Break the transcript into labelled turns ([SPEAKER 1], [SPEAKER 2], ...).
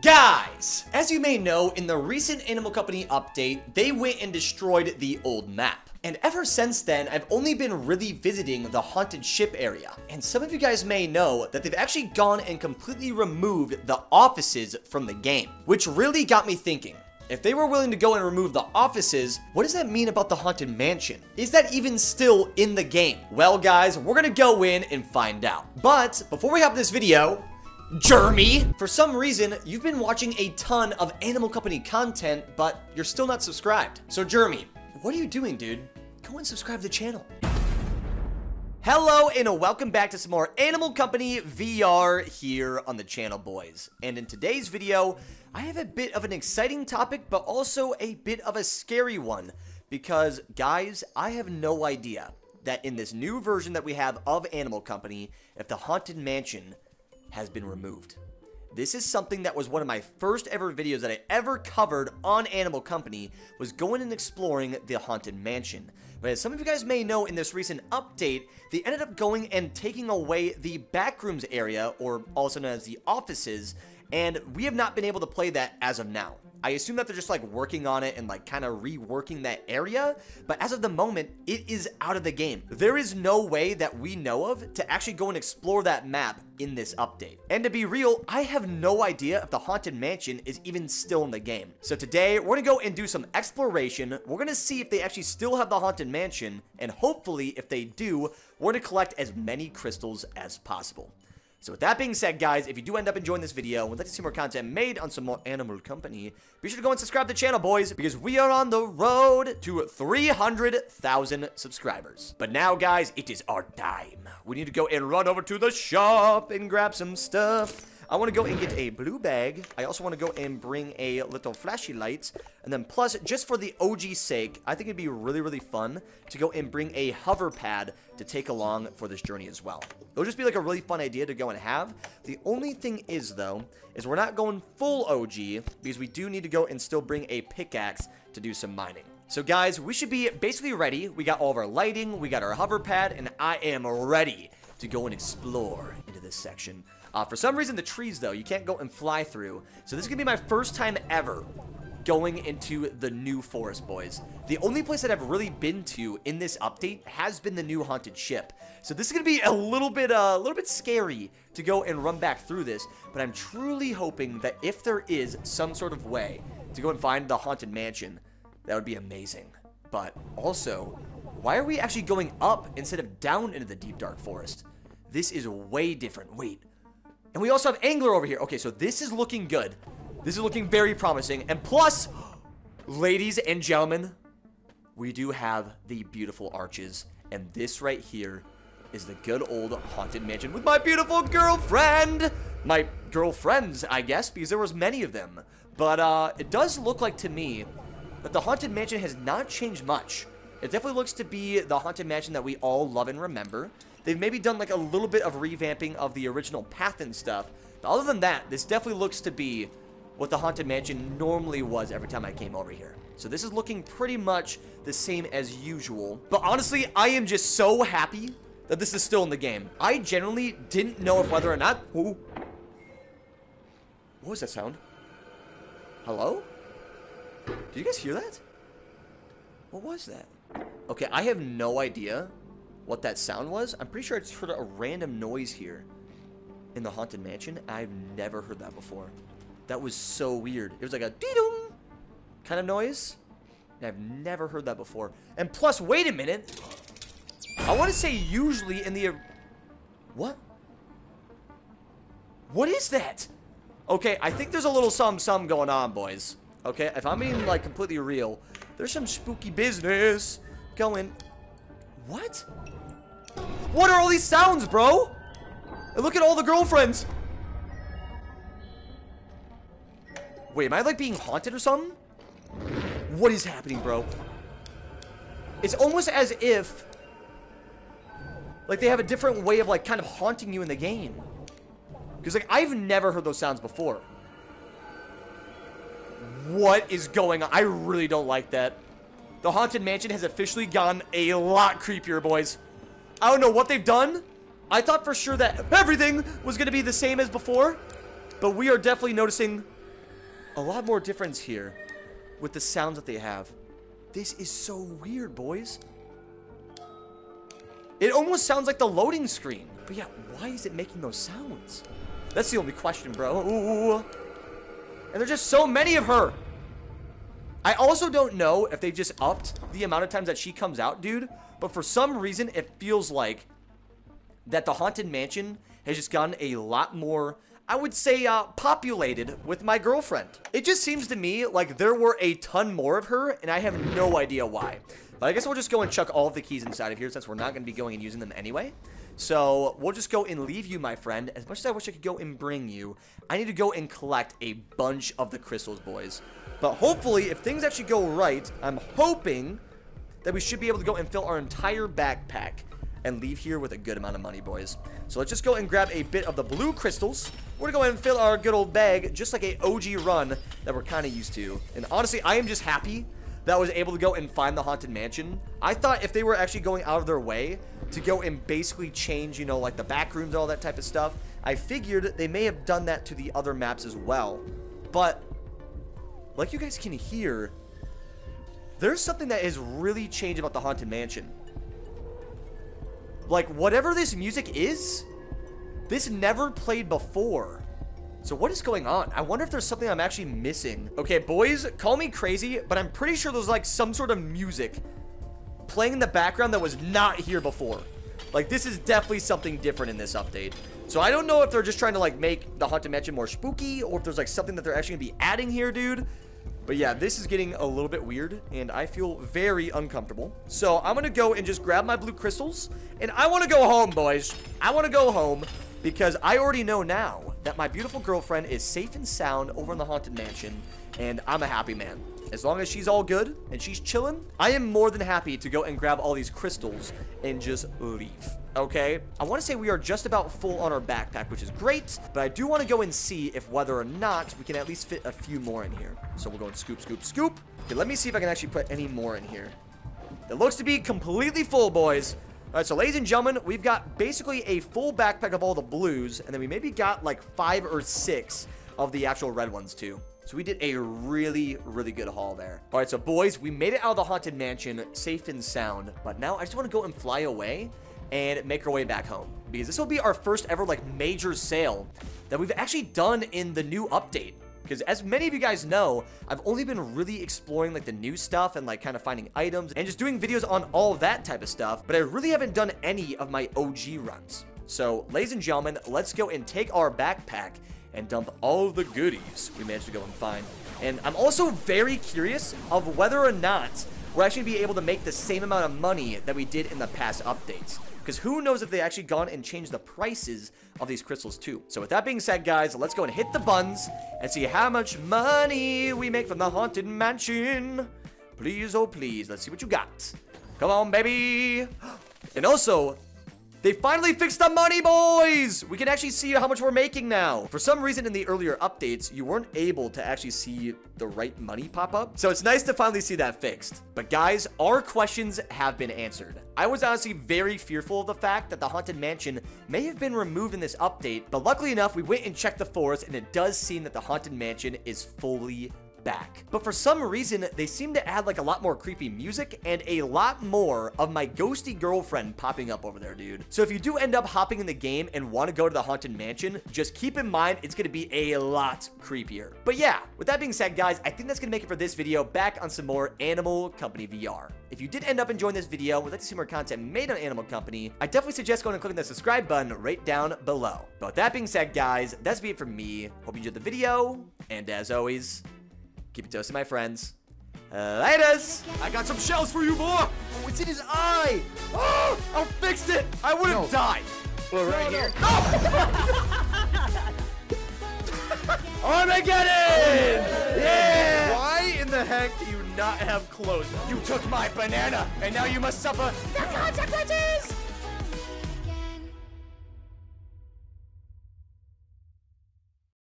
[SPEAKER 1] Guys, as you may know, in the recent Animal Company update, they went and destroyed the old map. And ever since then, I've only been really visiting the haunted ship area. And some of you guys may know that they've actually gone and completely removed the offices from the game, which really got me thinking. If they were willing to go and remove the offices, what does that mean about the Haunted Mansion? Is that even still in the game? Well, guys, we're gonna go in and find out. But before we hop this video, Jeremy, for some reason, you've been watching a ton of Animal Company content, but you're still not subscribed. So Jeremy, what are you doing, dude? Go and subscribe to the channel. Hello and welcome back to some more Animal Company VR here on the channel, boys. And in today's video, I have a bit of an exciting topic, but also a bit of a scary one. Because, guys, I have no idea that in this new version that we have of Animal Company, if the Haunted Mansion has been removed. This is something that was one of my first ever videos that I ever covered on Animal Company, was going and exploring the Haunted Mansion. But as some of you guys may know, in this recent update, they ended up going and taking away the backrooms area, or also known as the offices, and we have not been able to play that as of now. I assume that they're just like working on it and like kind of reworking that area, but as of the moment, it is out of the game. There is no way that we know of to actually go and explore that map in this update. And to be real, I have no idea if the Haunted Mansion is even still in the game. So today, we're gonna go and do some exploration. We're gonna see if they actually still have the Haunted Mansion, and hopefully, if they do, we're gonna collect as many crystals as possible. So with that being said, guys, if you do end up enjoying this video and would like to see more content made on some more Animal Company, be sure to go and subscribe to the channel, boys, because we are on the road to 300,000 subscribers. But now, guys, it is our time. We need to go and run over to the shop and grab some stuff. I want to go and get a blue bag. I also want to go and bring a little flashy lights. And then plus, just for the OG sake, I think it'd be really, really fun to go and bring a hover pad to take along for this journey as well. It'll just be like a really fun idea to go and have. The only thing is, though, is we're not going full OG because we do need to go and still bring a pickaxe to do some mining. So guys, we should be basically ready. We got all of our lighting, we got our hover pad, and I am ready to go and explore into this section. For some reason, the trees, though, you can't go and fly through. So this is going to be my first time ever going into the new forest, boys. The only place that I've really been to in this update has been the new haunted ship. So this is going to be a little bit scary to go and run back through this. But I'm truly hoping that if there is some sort of way to go and find the Haunted Mansion, that would be amazing. But also, why are we actually going up instead of down into the deep dark forest? This is way different. Wait. And we also have Angler over here. Okay, so this is looking good. This is looking very promising. And plus, ladies and gentlemen, we do have the beautiful arches. And this right here is the good old Haunted Mansion with my beautiful girlfriend. My girlfriends, I guess, because there was many of them. But it does look like to me that the Haunted Mansion has not changed much. It definitely looks to be the Haunted Mansion that we all love and remember. They've maybe done like a little bit of revamping of the original path and stuff. But other than that, this definitely looks to be what the Haunted Mansion normally was every time I came over here. So this is looking pretty much the same as usual. But honestly, I am just so happy that this is still in the game. I generally didn't know if whether or not... Ooh. What was that sound? Hello? Did you guys hear that? What was that? Okay, I have no idea what that sound was. I'm pretty sure I just heard a random noise here in the Haunted Mansion. I've never heard that before. That was so weird. It was like a dee-dong kind of noise. And I've never heard that before. And plus, wait a minute. I want to say usually in the... What? What is that? Okay, I think there's a little something going on, boys. Okay, if I'm being like completely real, there's some spooky business going... What? What are all these sounds, bro? And look at all the girlfriends. Wait, am I like being haunted or something? What is happening, bro? It's almost as if like they have a different way of like kind of haunting you in the game. Because like I've never heard those sounds before. What is going on? I really don't like that. The Haunted Mansion has officially gotten a lot creepier, boys. I don't know what they've done. I thought for sure that everything was going to be the same as before. But we are definitely noticing a lot more difference here with the sounds that they have. This is so weird, boys. It almost sounds like the loading screen. But yeah, why is it making those sounds? That's the only question, bro. Ooh. And there's just so many of her. I also don't know if they've just upped the amount of times that she comes out, dude. But for some reason, it feels like that the Haunted Mansion has just gotten a lot more, I would say, populated with my girlfriend. It just seems to me like there were a ton more of her, and I have no idea why. But I guess we'll just go and chuck all of the keys inside of here since we're not going to be going and using them anyway. So we'll just go and leave you, my friend. As much as I wish I could go and bring you, I need to go and collect a bunch of the crystals, boys. But hopefully, if things actually go right, I'm hoping that we should be able to go and fill our entire backpack and leave here with a good amount of money, boys. So let's just go and grab a bit of the blue crystals. We're gonna go ahead and fill our good old bag, just like a OG run that we're kind of used to. And honestly, I am just happy that I was able to go and find the Haunted Mansion. I thought if they were actually going out of their way to go and basically change, you know, like the back rooms and all that type of stuff, I figured they may have done that to the other maps as well. But like you guys can hear, there's something that has really changed about the Haunted Mansion. Like, whatever this music is, this never played before. So what is going on? I wonder if there's something I'm actually missing. Okay, boys, call me crazy, but I'm pretty sure there's like some sort of music playing in the background that was not here before. Like, this is definitely something different in this update. So I don't know if they're just trying to like make the Haunted Mansion more spooky, or if there's like something that they're actually gonna be adding here, dude. But yeah, this is getting a little bit weird, and I feel very uncomfortable. So I'm gonna go and just grab my blue crystals, and I want to go home, boys. I want to go home because I already know now that my beautiful girlfriend is safe and sound over in the Haunted Mansion, and I'm a happy man. As long as she's all good and she's chilling, I am more than happy to go and grab all these crystals and just leave. Okay, I want to say we are just about full on our backpack, which is great, but I do want to go and see if whether or not we can at least fit a few more in here. So we'll go and scoop, scoop, scoop. Okay, let me see if I can actually put any more in here. It looks to be completely full, boys. All right, so ladies and gentlemen, we've got basically a full backpack of all the blues, and then we maybe got like 5 or 6 of the actual red ones too. So we did a really, really good haul there. All right, so boys, we made it out of the Haunted Mansion safe and sound, but now I just want to go and fly away and make our way back home, because this will be our first ever like major sale that we've actually done in the new update. Because as many of you guys know, I've only been really exploring like the new stuff and like kind of finding items and just doing videos on all that type of stuff, but I really haven't done any of my OG runs. So ladies and gentlemen, let's go and take our backpack and dump all of the goodies we managed to go and find. And I'm also very curious of whether or not we're actually be able to make the same amount of money that we did in the past updates. Because who knows if they actually gone and changed the prices of these crystals too. So with that being said, guys, let's go and hit the buttons and see how much money we make from the Haunted Mansion. Please, oh please, let's see what you got. Come on, baby. And also, they finally fixed the money, boys! We can actually see how much we're making now. For some reason in the earlier updates, you weren't able to actually see the right money pop up. So it's nice to finally see that fixed. But guys, our questions have been answered. I was honestly very fearful of the fact that the Haunted Mansion may have been removed in this update, but luckily enough, we went and checked the forest, and it does seem that the Haunted Mansion is fully back. But for some reason, they seem to add like a lot more creepy music and a lot more of my ghosty girlfriend popping up over there, dude. So if you do end up hopping in the game and want to go to the Haunted Mansion, just keep in mind it's going to be a lot creepier. But yeah, with that being said, guys, I think that's going to make it for this video back on some more Animal Company VR. If you did end up enjoying this video and would like to see more content made on Animal Company, I definitely suggest going and clicking the subscribe button right down below. But with that being said, guys, that's it for me. Hope you enjoyed the video, and as always, keep it toasty, my friends. Laters! I got some shells for you, boy! Oh, it's in his eye! Oh, I fixed it! I would have died!
[SPEAKER 2] Well, right here.
[SPEAKER 1] Armageddon! Yeah!
[SPEAKER 2] Why in the heck do you not have clothes on?
[SPEAKER 1] You took my banana, and now you must suffer the consequences!